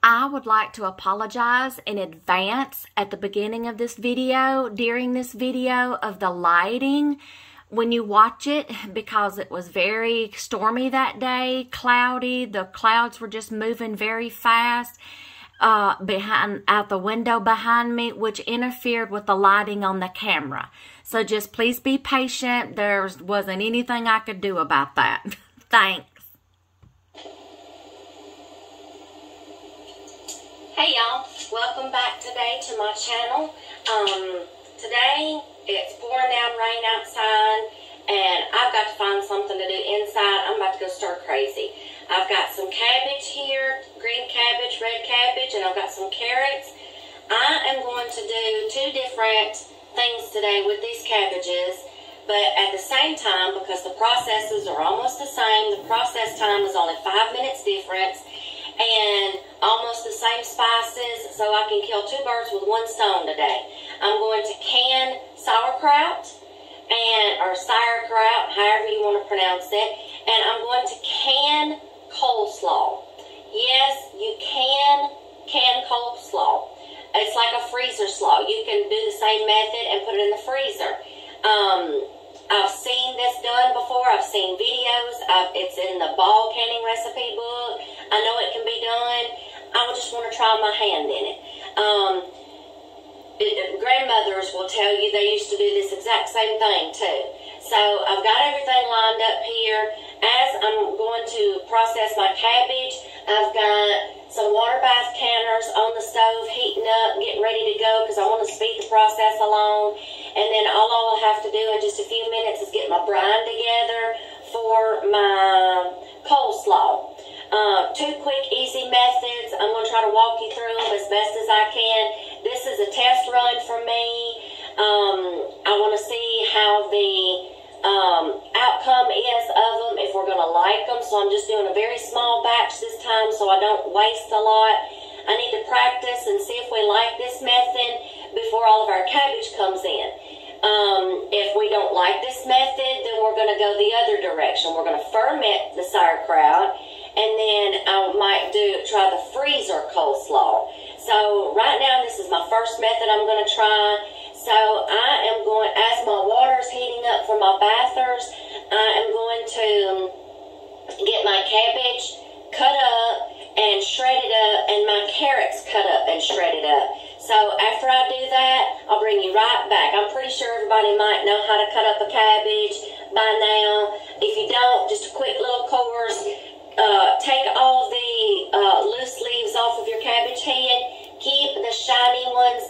I would like to apologize in advance at the beginning of this video, during this video, of the lighting when you watch it, because it was very stormy that day, cloudy. The clouds were just moving very fast out the window behind me, which interfered with the lighting on the camera. So just please be patient. There wasn't anything I could do about that. Thanks. Hey y'all, welcome back today to my channel. Today it's pouring down rain outside and I've got to find something to do inside. I'm about to go stir crazy. I've got some cabbage here, green cabbage, red cabbage, and I've got some carrots. I am going to do two different things today with these cabbages, but at the same time, because the processes are almost the same, the process time is only 5 minutes difference, and almost the same spices, so I can kill two birds with one stone today. I'm going to can sauerkraut, or sauerkraut, however you want to pronounce it, and I'm going to can coleslaw. Yes, you can coleslaw. It's like a freezer slaw. You can do the same method and put it in the freezer. I've seen this done before. I've seen videos. It's in the ball canning recipe book. I know it can be done. I just want to try my hand in it. Grandmothers will tell you they used to do this exact same thing too. So I've got everything lined up here. As I'm going to process my cabbage, I've got some water bath canners on the stove heating up, getting ready to go because I want to speed the process along. And then all I'll have to do in just a few minutes is get my brine together for my coleslaw. Two quick, easy methods. I'm going to try to walk you through them as best as I can. This is a test run for me. I want to see how the outcome is of them, if we're going to like them. So I'm just doing a very small batch this time so I don't waste a lot. I need to practice and see if we like this method before all of our cabbage comes in. If we don't like this method, then we're going to go the other direction. We're going to ferment the sauerkraut, and then I might try the freezer coleslaw. So right now, this is my first method I'm going to try. So I am going, as my water's heating up for my bathers, I am going to get my cabbage cut up and shredded up, and my carrots cut up and shredded up. So after I do that, I'll bring you right back. I'm pretty sure everybody might know how to cut up a cabbage by now. If you don't, just a quick little course. Take all the loose leaves off of your cabbage head. Keep the shiny ones,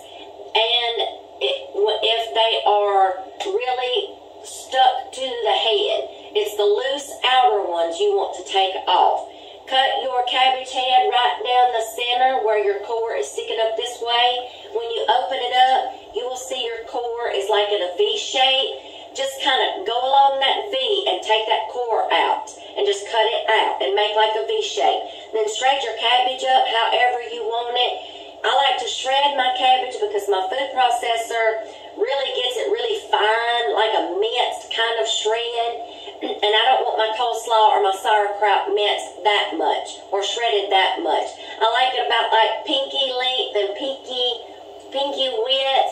and if they are really stuck to the head, it's the loose outer ones you want to take off. Cut your cabbage head right down the center where your core is sticking up this way. When you open it up, you will see your core is like in a V shape. Just kind of go along that V and take that core out and just cut it out and make like a V shape. Then shred your cabbage up however you want it. I like to shred my cabbage because my food processor really gets it really fine, like a minced kind of shred. And I don't want my coleslaw or my sauerkraut minced that much or shredded that much. I like it about like pinky length and pinky width,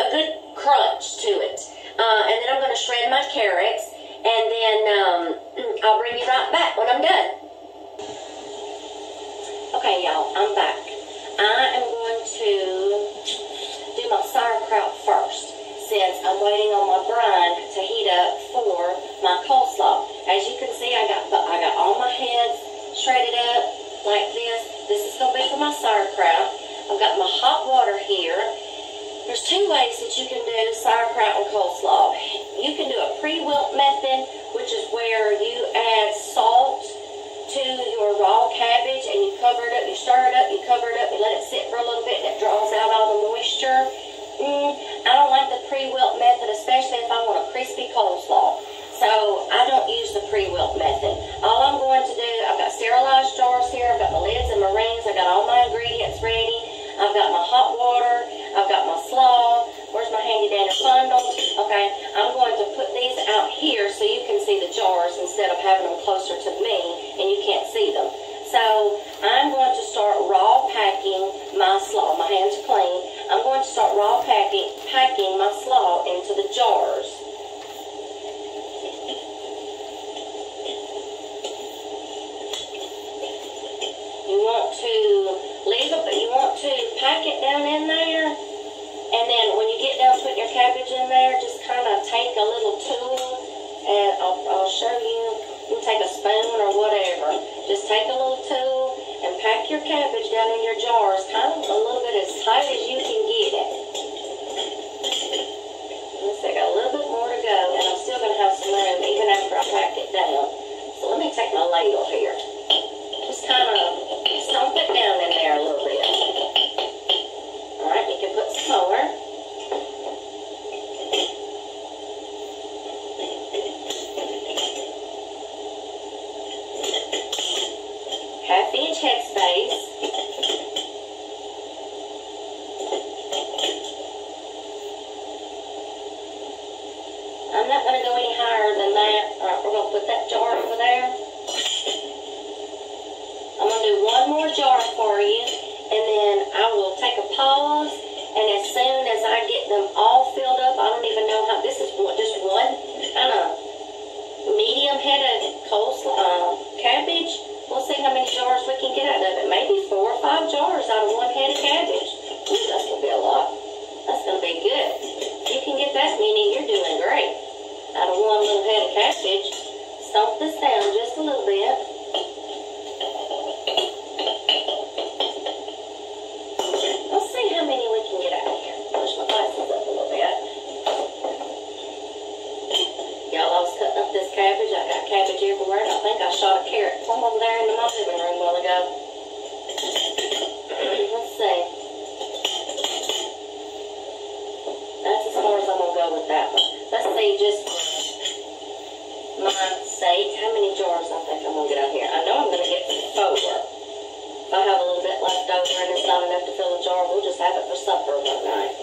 a good crunch to it. And then I'm going to shred my carrots, and then I'll bring you right back when I'm done. Okay, y'all, I'm back. I am going to do my sauerkraut first, since I'm waiting on my brine to heat up for my coleslaw. As you can see, I got all my heads shredded up like this. This is going to be for my sauerkraut. I've got my hot water here. There's two ways that you can do sauerkraut and coleslaw. You can do a pre-wilt method, which is where you add salt to your raw cabbage and you cover it up, you stir it up, you cover it up, you let it sit for a little bit, and it draws out all the moisture. I don't like the pre-wilt method, especially if I want a crispy coleslaw. So I don't use the pre-wilt method. All I'm going to do, I've got sterilized jars here, I've got my lids and my rings, I've got all my ingredients ready, I've got my hot water, I've got my slaw. Where's my handy dandy bundle? Okay, I'm going to put these out here so you can see the jars instead of having them closer to me and you can't see them. So So I'm going to start raw packing my slaw. My hands are clean. I'm going to start raw packing my slaw into the jars. You want to pack it down in there, and then when you get done putting your cabbage in there, just kind of take a little tool, and I'll show you. You can take a spoon or whatever. Just take a little tool and pack your cabbage down in your jars, kind of a little bit as tight as you can get it. Let's see, I got a little bit more to go, and I'm still going to have some room even after I pack it down. So let me take my ladle here. Just kind of stomp it down in there a little bit. Alright, you can put some more. Half-inch headspace. I'm not going to go any higher than that. Alright, we're going to put that jar over there. I'm going to do one more jar for you, and then I will take a pause, and as soon as I get them all filled up, I don't even know how, this is just one kind of medium-headed coleslaw cabbage. We'll see how many jars we can get out of it. Maybe 4 or 5 jars out of one head of cabbage. Ooh, that's going to be a lot. That's going to be good. If you can get that many, you're doing great. Out of one little head of cabbage. Stomp this down just a little bit. Let's see how many we can get out of here. Push my glasses up a little bit. Y'all, I was cutting up this cabbage. I got cabbage everywhere, and I think I shot a carrot from over there in my living room a while ago. Let's see. That's as far as I'm going to go with that one. Let's see, just my sake, how many jars I think I'm going to get out here. I know I'm going to get 4. If I have a little bit left over and it's not enough to fill a jar, we'll just have it for supper one night.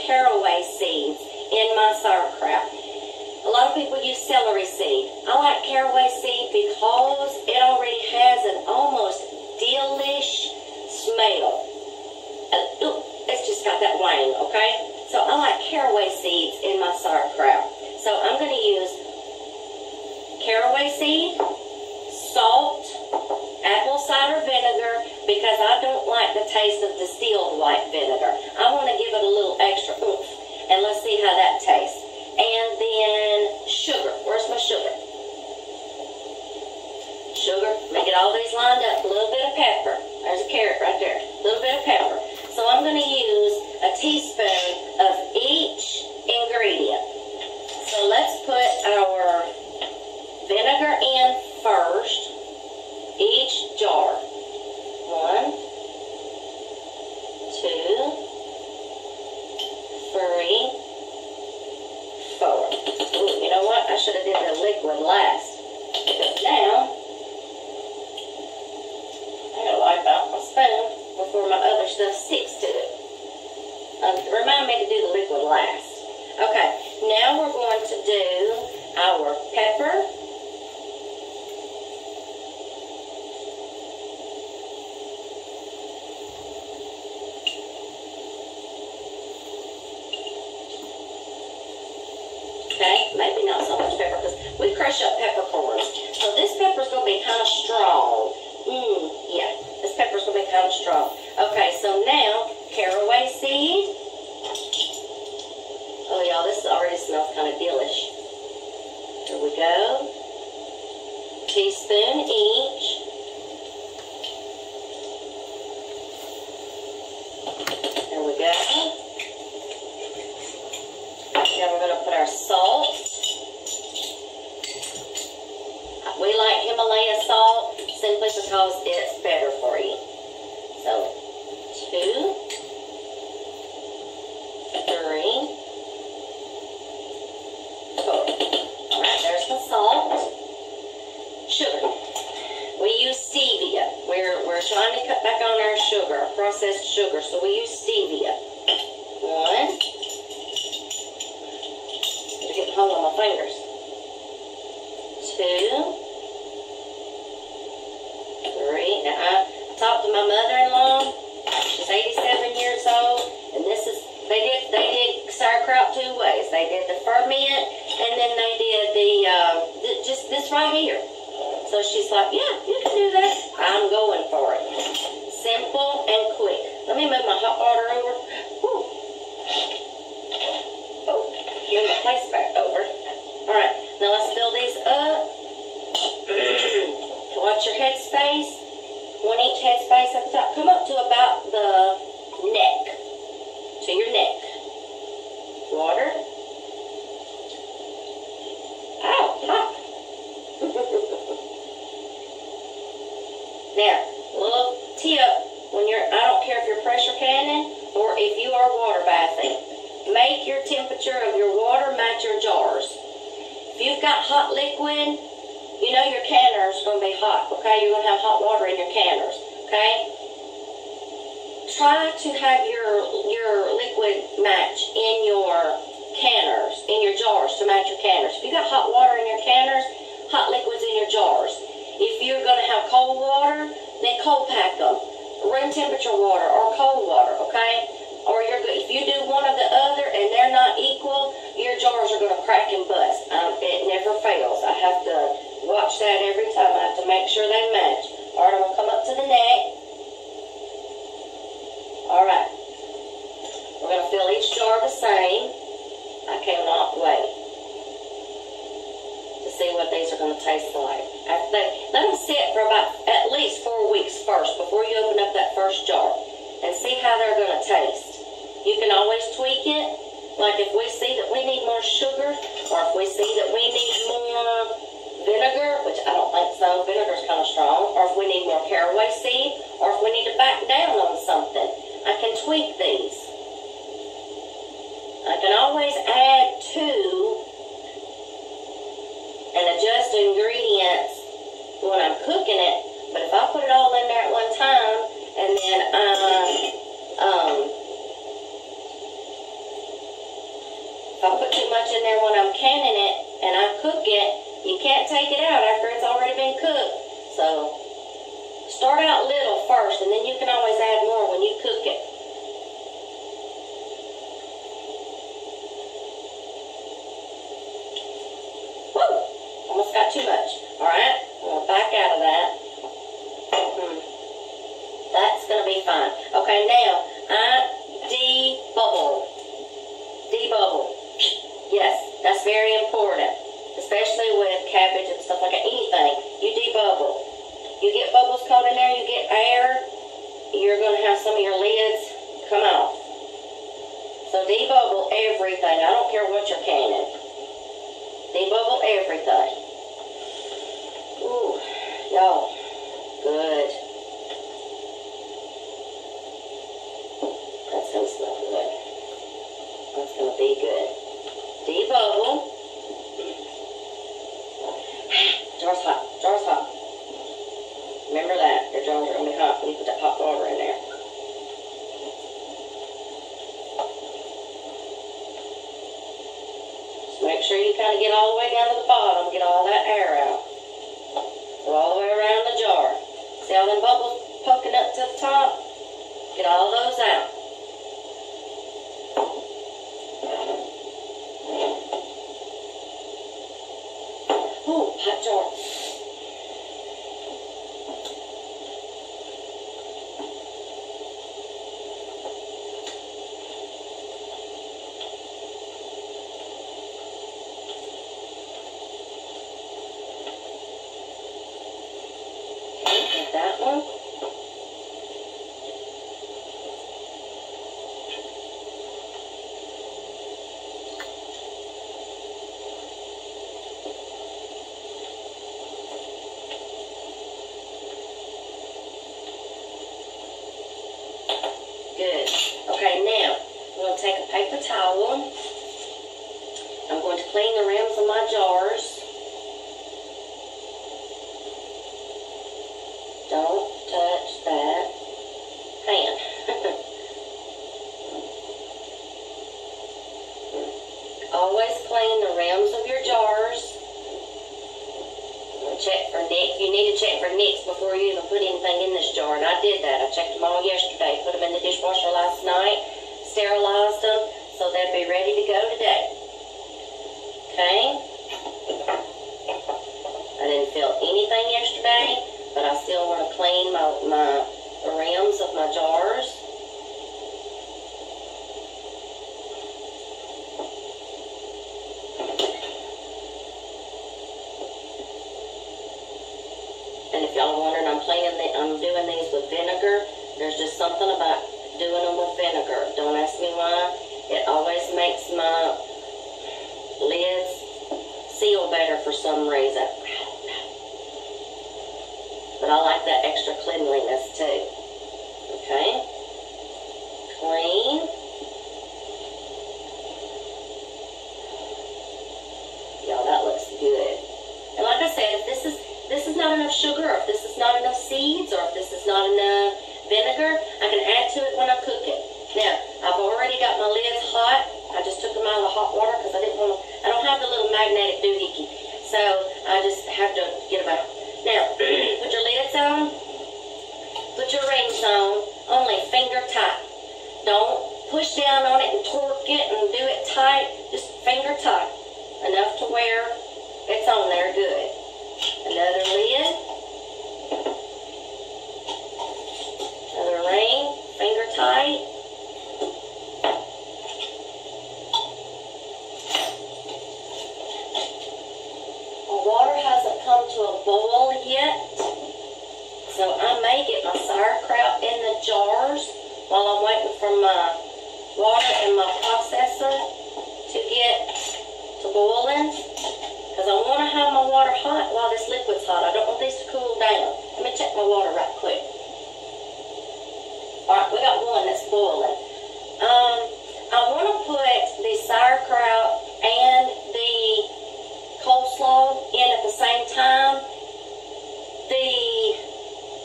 Caraway seeds in my sauerkraut. A lot of people use celery seed. I like caraway seed because it already has an almost delish smell. It's just got that wang, okay? So I like caraway seeds in my sauerkraut. So I'm going to use caraway seed, salt, apple cider vinegar, because I don't like the taste of distilled white vinegar. I want to give it a little extra oomph, and let's see how that tastes. And then sugar. Where's my sugar? Sugar. Let me get all these lined up. A little bit of pepper. There's a carrot right there. A little bit of pepper. So I'm going to use a teaspoon of each ingredient. So let's put our vinegar in first. Each jar. 1, 2, 3, 4. Ooh, you know what? I should have did the liquid last. Because now, I gotta wipe out my spoon before my other stuff sticks to it. Remind me to do the liquid last. Okay, now we're going to do our pepper. Okay, maybe not so much pepper because we crush up peppercorns. So this pepper's going to be kind of strong. Yeah, this pepper's going to be kind of strong. Okay, so now caraway seed. Oh, y'all, this already smells kind of delish. Here we go. Teaspoon each. There we go. Now we're going to put our salt. We like Himalaya salt simply because it's better for you. So, 2, 3, 4. Alright, there's my salt. Sugar. We use stevia. We're trying to cut back on our sugar, our processed sugar, so we use stevia. 1. Getting hold on my fingers. 2, 3. Now I talked to my mother-in-law. She's 87 years old, and this is they did sauerkraut 2 ways. They did the ferment, and then they did the just this right here. So she's like, yeah, you can do that. I'm going for it. Simple and quick. Let me move my hot water over. Whew. Oh, move my place back over. All right, now let's fill these up. Watch your headspace. 1 each headspace at the top. Come up to about the neck. To your neck. Water. Ow, hot. Now, little tip, when I don't care if you're pressure canning or if you are water bathing, make your temperature of your water match your jars. If you've got hot liquid, you know your canner's going to be hot, okay? You're going to have hot water in your canners, okay? Try to have your liquid match in your canners, in your jars to match your canners. If you got hot water in your canners, hot liquid's in your jars. If you're going to have cold water, then cold pack them. Room temperature water or cold water, okay? Or if you do one or the other and they're not equal, your jars are going to crack and bust. It never fails. I have to watch that every time. I have to make sure they match. All right, I'm going to come up to the neck. All right. We're going to fill each jar the same. I cannot wait to see what these are going to taste like. Let them sit for about at least 4 weeks first before you open up that first jar and see how they're going to taste. You can always tweak it. Like if we see that we need more sugar or if we see that we need more vinegar, which I don't think so, vinegar's kind of strong, or if we need more caraway seed, or if we need to back down on something, I can tweak these. I can always add to and adjust ingredients when I'm cooking it, but if I put it all in there at one time, and then if I put too much in there when I'm canning it, and I cook it, you can't take it out after it's already been cooked. So, start out little first, and then you can always add more when you cook it. Woo! Almost got too much. everything. I don't care what you're canning. Debubble everything. Ooh, y'all. Good. That's going to smell good. That's going to be good. Debubble. Jar's hot. Jar's hot. Remember that. Your jars are going to be hot when you put that hot water in there. Just make sure you kind of get all the way down to the bottom. Get all that air out. Go all the way around the jar. See all them bubbles poking up to the top? Get all those out. Ooh, hot jar. That one. Good. Okay, now I'm going to take a paper towel. I'm going to clean the rims of my jars. Don't touch that pan. Always clean the rims of your jars. Check for nicks. You need to check for nicks before you even put anything in this jar. And I did that. I checked them all yesterday. Put them in the dishwasher last night. Sterilized them so they'd be ready to go today. Okay? I didn't feel anything yesterday. But I still want to clean the rims of my jars. And if y'all are wondering, I'm doing these with vinegar. There's just something about doing them with vinegar. Don't ask me why. It always makes my lids seal better for some reason. But I like that extra cleanliness too. Okay? Clean. Y'all, that looks good. And like I said, if this is not enough sugar, or if this is not enough seeds, or if this is not enough vinegar, I can add to it when I cook it. Now, I've already got my lids hot. I just took them out of the hot water because I don't have the little magnetic doohickey. So I just have to get them out. Now, put your lids on, put your rings on, only finger tight. Don't push down on it and torque it and do it tight, just finger tight. Enough to where it's on there good. Another lid, another ring, finger tight. Water hasn't come to a boil yet, so I may get my sauerkraut in the jars while I'm waiting for my water in my processor to get to boiling, because I want to have my water hot while this liquid's hot. I don't want these to cool down. Let me check my water right quick. Alright, we got one that's boiling. I want to put the sauerkraut and the coleslaw in at the same time. The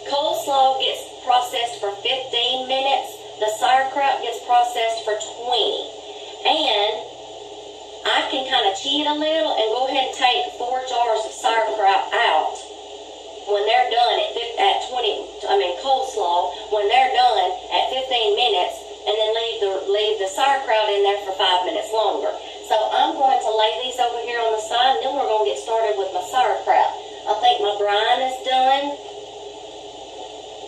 coleslaw gets processed for 15 minutes. The sauerkraut gets processed for 20. And I can kind of cheat a little and go ahead and take 4 jars of sauerkraut out when they're done at coleslaw, when they're done at 15 minutes, and then leave the sauerkraut in there for 5 minutes longer. So I'm going to lay these over here on the side, and then we're going to get started with my sauerkraut. I think my brine is done.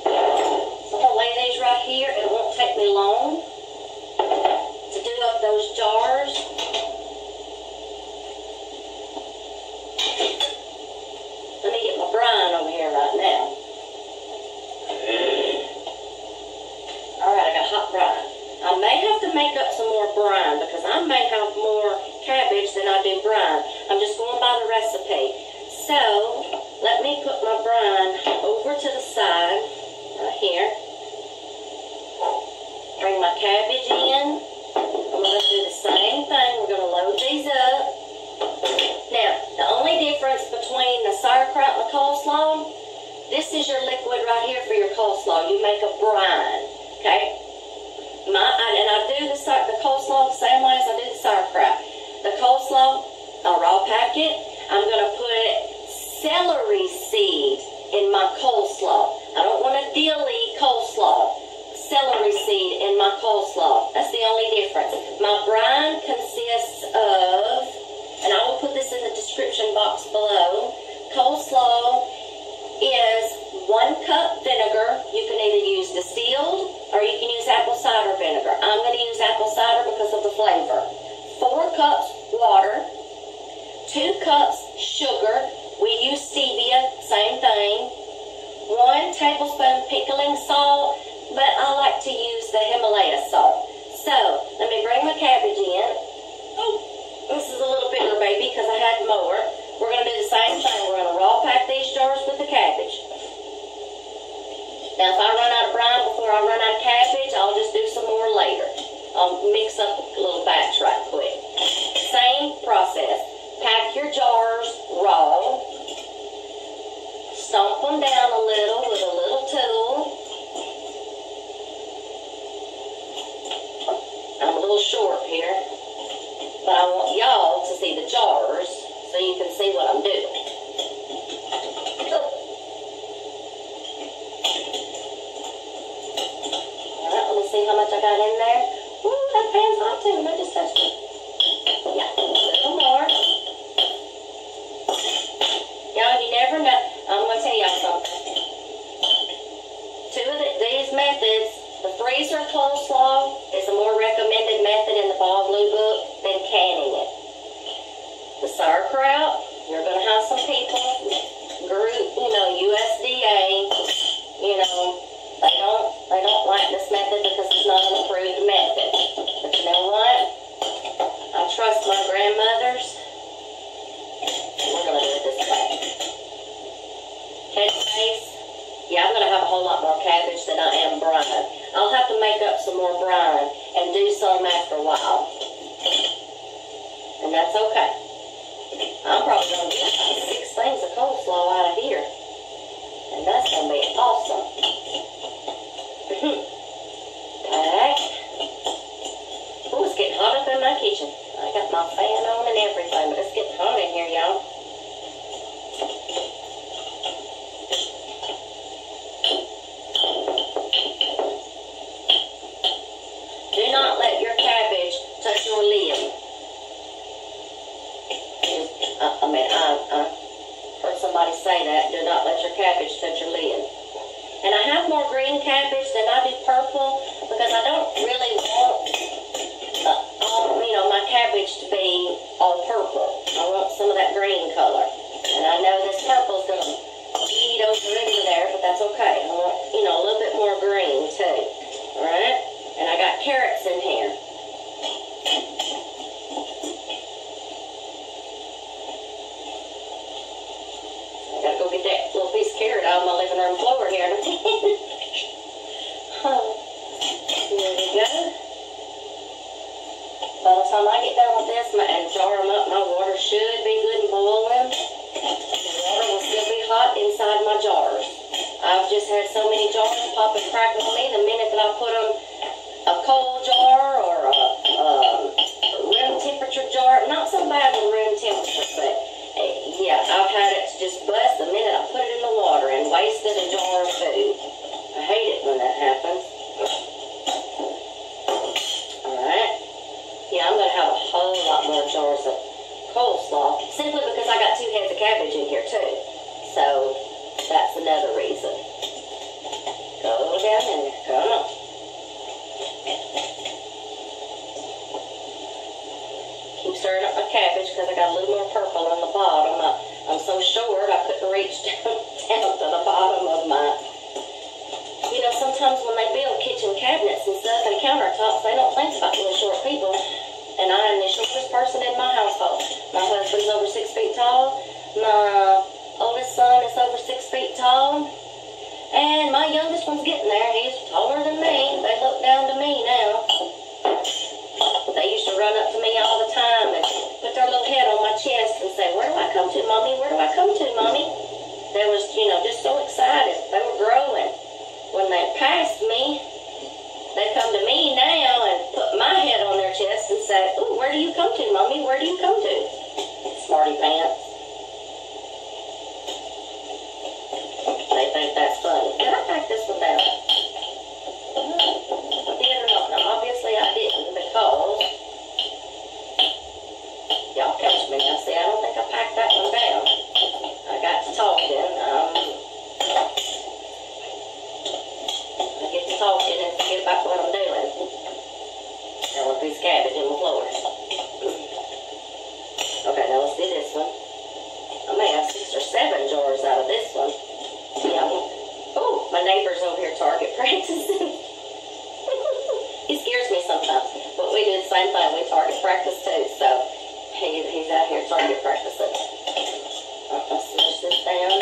So I'm going to lay these right here. It won't take me long to do up those jars. Let me get my brine over here right now. Alright, I got hot brine. I may have to make up some more more brine because I may have more cabbage than I do brine. I'm just going by the recipe. So let me put my brine over to the side right here. Bring my cabbage in. I'm going to do the same thing. We're going to load these up. Now, the only difference between the sauerkraut and the coleslaw, this is your liquid right here for your coleslaw. You make a brine, okay? And I do the coleslaw the same way as I do the sauerkraut. The coleslaw, I'll raw pack it. I'm going to put celery seed in my coleslaw. I don't want a dilly coleslaw. Celery seed in my coleslaw. That's the only difference. My brine consists of, and I will put this in the description box below, coleslaw is 1 cup vinegar. You can either use distilled or you can use apple cider vinegar. I'm going to use apple cider because of the flavor. 4 cups water, 2 cups sugar. We use stevia, same thing. 1 tablespoon pickling salt, but I like to use the Himalaya salt. So, let me bring my cabbage in. Oh, this is a little bigger, baby, because I had more. We're going to do the same thing. We're going to raw pack these jars with the cabbage. Now, if I run out of brine before I run out of cabbage, I'll just do some more later. I'll mix up a little batch right quick. Same process. Pack your jars raw. Stomp them down a little with a little tool. I'm a little short here, but I want y'all to see the jars so you can see what I'm doing. Alright, let me see how much I got in there. Ooh, that pan's hot too, and I just touched it. Yeah, a little more. Y'all, you never know. I'm going to tell y'all something. 2 of these methods, the freezer coleslaw is a more recommended method in the Ball Blue Book than canning it. The sauerkraut, you're going to have some people, USDA, they don't like this method because it's not an approved method. But you know what? I trust my grandmothers. We're going to do it this way. Head space. Yeah, I'm going to have a whole lot more cabbage than I am brine. I'll have to make up some more brine and do some after a while. And that's okay. I'm probably going to get about 6 things of coleslaw out of here. And that's going to be awesome. Pack. Oh, it's getting hot up in my kitchen. I got my fan on and everything, but it's getting hot in here, y'all. Do not let your cabbage touch your lid. I heard somebody say that. Do not let your cabbage touch your lid. And I have more green cabbage than I do purple because I don't really want my cabbage to be all purple. I want some of that green color. And I know this purple's going to eat over into there, but that's okay. I want, a little bit more green too. Alright? And I got carrots in here. I gotta go get that little piece of carrot out of my living room floor here. There we go. By the time I get done with this and jar them up, my water should be good and boiling. The water will still be hot inside my jars. I've just had so many jars pop and crack on me. The minute that I put them a cold jar or a room temperature jar, not so bad with room temperature, but yeah, I've had it to just bust the minute I put it in the water and wasted a jar of food. I hate it when that happens. Alright. Yeah, I'm going to have a whole lot more jars of coleslaw, simply because I got 2 heads of cabbage in here too. So, that's another reason. Go down in there. Come on. Keep stirring up my cabbage because I got a little more purple on the bottom. I'm so short I couldn't reach down to the bottom of my... sometimes when they build kitchen cabinets and stuff and countertops, they don't think about little short people. 6 feet tall. My oldest son is over 6 feet tall. And my youngest one's getting there. He's taller than me. They look down to me now. They used to run up to me all the time and put their little head on my chest and say, "Where do I come to, Mommy? Where do I come to, Mommy?" They was, you know, just so excited. They were growing. When they passed me, they come to me now and put my head on their chest and say, "Ooh, where do you come to, Mommy? Where do you come to?" Smarty pants. They think that's funny. Did I pack this one down? I did or not? No, obviously I didn't, because y'all catch me now. See, I don't think I packed that one down. I got to talking. I get to talking and forget about what I'm doing. There was a piece of cabbage in the floor. Okay, now let's do this one. I may have 6 or 7 jars out of this one. Yeah. Oh, my neighbor's over here target practicing. He scares me sometimes, but we do the same thing. We target practice too, so he's out here target practicing. Let's smash this down.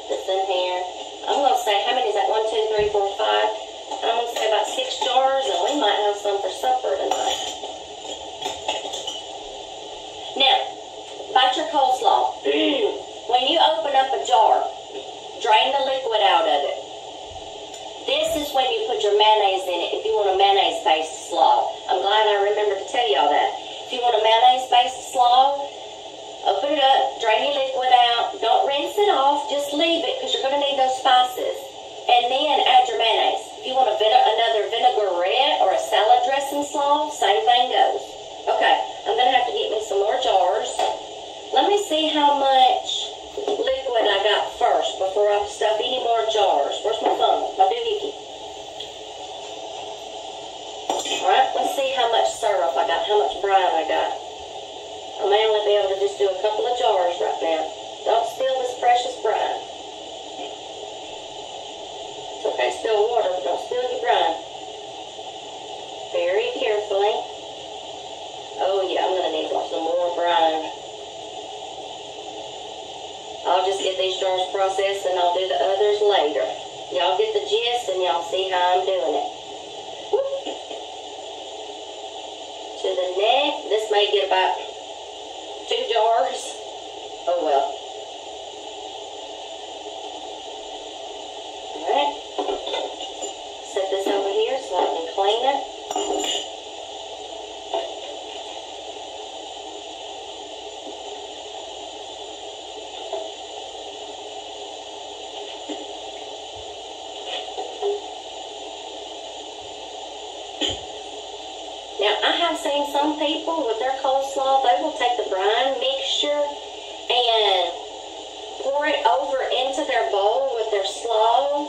This in here. I'm going to say, how many is that? 1, 2, 3, 4, 5. I'm going to say about 6 jars, and we might have some for supper tonight. Now, about your coleslaw. When you open up a jar, drain the liquid out of it. This is when you put your mayonnaise in it if you want a mayonnaise-based slaw. I'm glad I remembered to tell y'all that. If you want a mayonnaise-based slaw, open it up, drain your liquid out. Don't rinse it off. Just leave it because you're going to need those spices. And then add your mayonnaise. If you want another vinaigrette or a salad dressing slaw, same thing goes. Okay, I'm going to have to get me some more jars. Let me see how much liquid I got first before I stuff any more jars. Where's my thumb? My doohickey. Alright, let's see how much syrup I got, how much brine I got. I may only be able to just do a couple of jars right now. Don't spill this precious brine. It's okay to spill water, but don't spill your brine. Very carefully. Oh yeah, I'm going to need some more brine. I'll just get these jars processed and I'll do the others later. Y'all get the gist and y'all see how I'm doing it. Whoop. To the neck. This may get about 2 jars. Oh well. Alright. Set this over here so I can clean it. I've seen some people with their coleslaw, they will take the brine mixture and pour it over into their bowl with their slaw.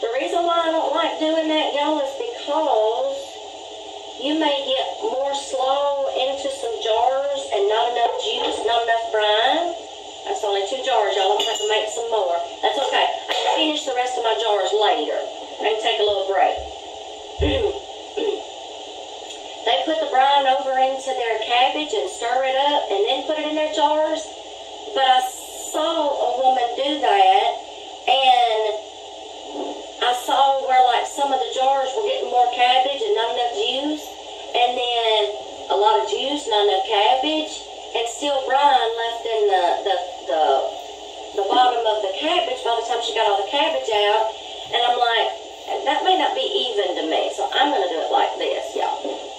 The reason why I don't like doing that, y'all, is because you may get more slaw into some jars and not enough juice, not enough brine. That's only 2 jars, y'all. I'm going to have to make some more. That's okay. I can finish the rest of my jars later. I can take a little break. They put the brine over into their cabbage and stir it up and then put it in their jars. But I saw a woman do that, and I saw where like some of the jars were getting more cabbage and not enough juice, and then a lot of juice, not enough cabbage, and still brine left in the bottom of the cabbage by the time she got all the cabbage out. And I'm like, that may not be even to me, so I'm going to do it like this, y'all.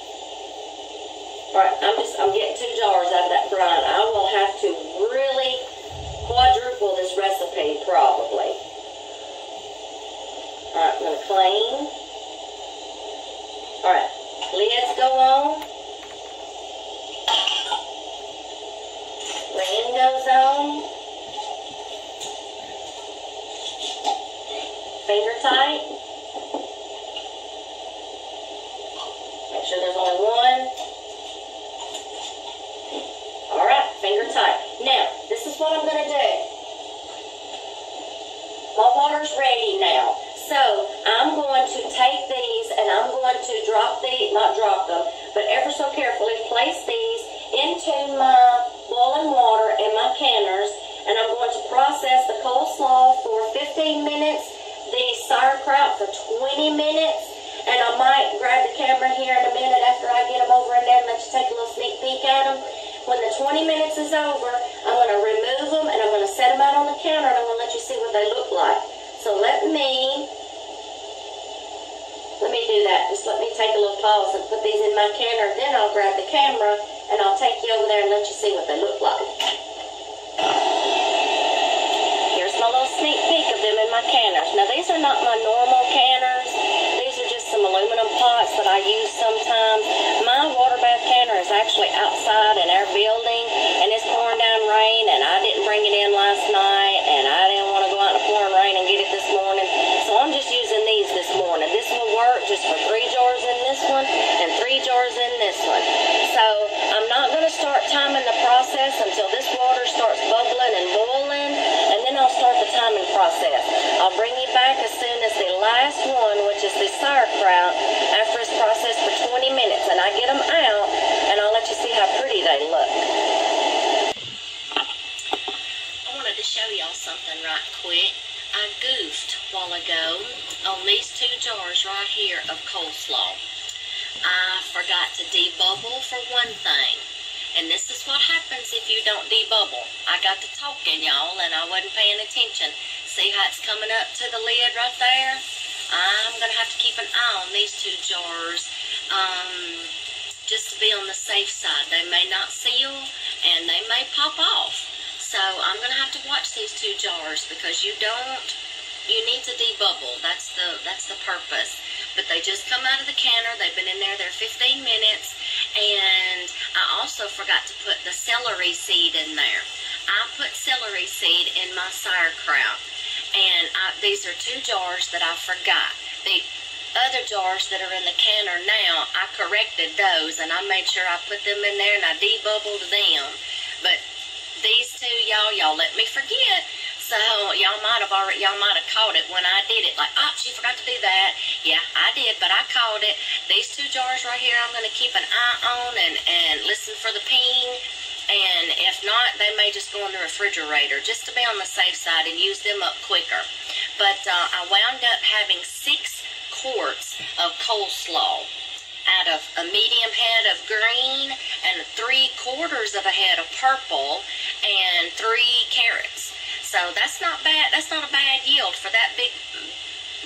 Alright, I'm getting 2 jars out of that brine. I will have to really quadruple this recipe, probably. Alright, I'm going to clean. Alright, lids go on. Lid goes on. Finger tight. the camera here in a minute after I get them over in there and let you take a little sneak peek at them. When the 20 minutes is over, I'm going to remove them and I'm going to set them out on the counter and I'm going to let you see what they look like. So let me do that. Just let me take a little pause and put these in my canner. Then I'll grab the camera and I'll take you over there and let you see what they look like. Here's my little sneak peek of them in my canners. Now these are not my normal canners. These are just some aluminum pots that I use sometimes. My water bath canner is actually outside in our building and it's pouring down rain and I didn't bring it in last night and I didn't want to go out in the pouring rain and get it this morning. So I'm just using these this morning. This will work just for 3 jars in this one and 3 jars in this one. So I'm not going to start timing the process until this water starts bubbling and boiling, and then I'll start the timing process. I'll bring you back as soon as the last one, which is the sauerkraut, after it's processed for 20 minutes, and I get them out, and I'll let you see how pretty they look. I wanted to show y'all something right quick. I goofed a while ago on these 2 jars right here of coleslaw. I forgot to debubble for one thing. And this is what happens if you don't debubble. I got to talking, y'all, and I wasn't paying attention. See how it's coming up to the lid right there? I'm going to have to keep an eye on these 2 jars just to be on the safe side. They may not seal, and they may pop off. So I'm going to have to watch these 2 jars because you need to debubble. That's the purpose. But they just come out of the canner. They've been in there. They're 15 minutes. And I also forgot to put the celery seed in there. I put celery seed in my sauerkraut. And these are 2 jars that I forgot. The other jars that are in the canner now, I corrected those. And I made sure I put them in there and I debubbled them. But these 2, y'all let me forget. So y'all might have caught it when I did it. Like, oh, she forgot to do that. Yeah, I did, but I caught it. These 2 jars right here, I'm going to keep an eye on and listen for the ping. And if not, they may just go in the refrigerator just to be on the safe side and use them up quicker. But I wound up having 6 quarts of coleslaw out of a medium head of green and 3/4 of a head of purple and 3 carrots. So that's not bad. That's not a bad yield for that big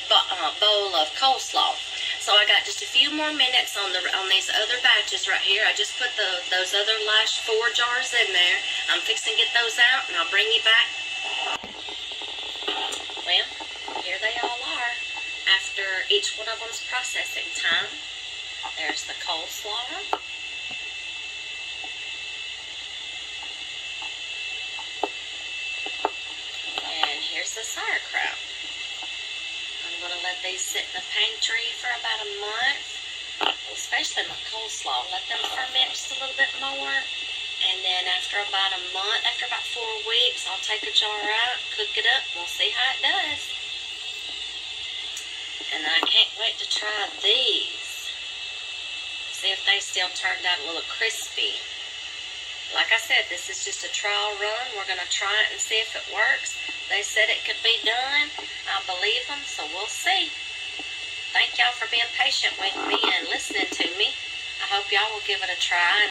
bowl of coleslaw. So I got just a few more minutes on these other batches right here. I just put those other last 4 jars in there. I'm fixing to get those out, and I'll bring you back. Well, here they all are after each one of them's processing time. There's the coleslaw. And here's the sauerkraut. I'm going to let these sit in the pantry for about a month, especially my coleslaw. Let them ferment just a little bit more. And then after about a month, after about 4 weeks, I'll take a jar out, cook it up, and we'll see how it does. And I can't wait to try these. See if they still turned out a little crispy. Like I said, this is just a trial run. We're going to try it and see if it works. They said it could be done. I believe them, so we'll see. Thank y'all for being patient with me and listening to me. I hope y'all will give it a try.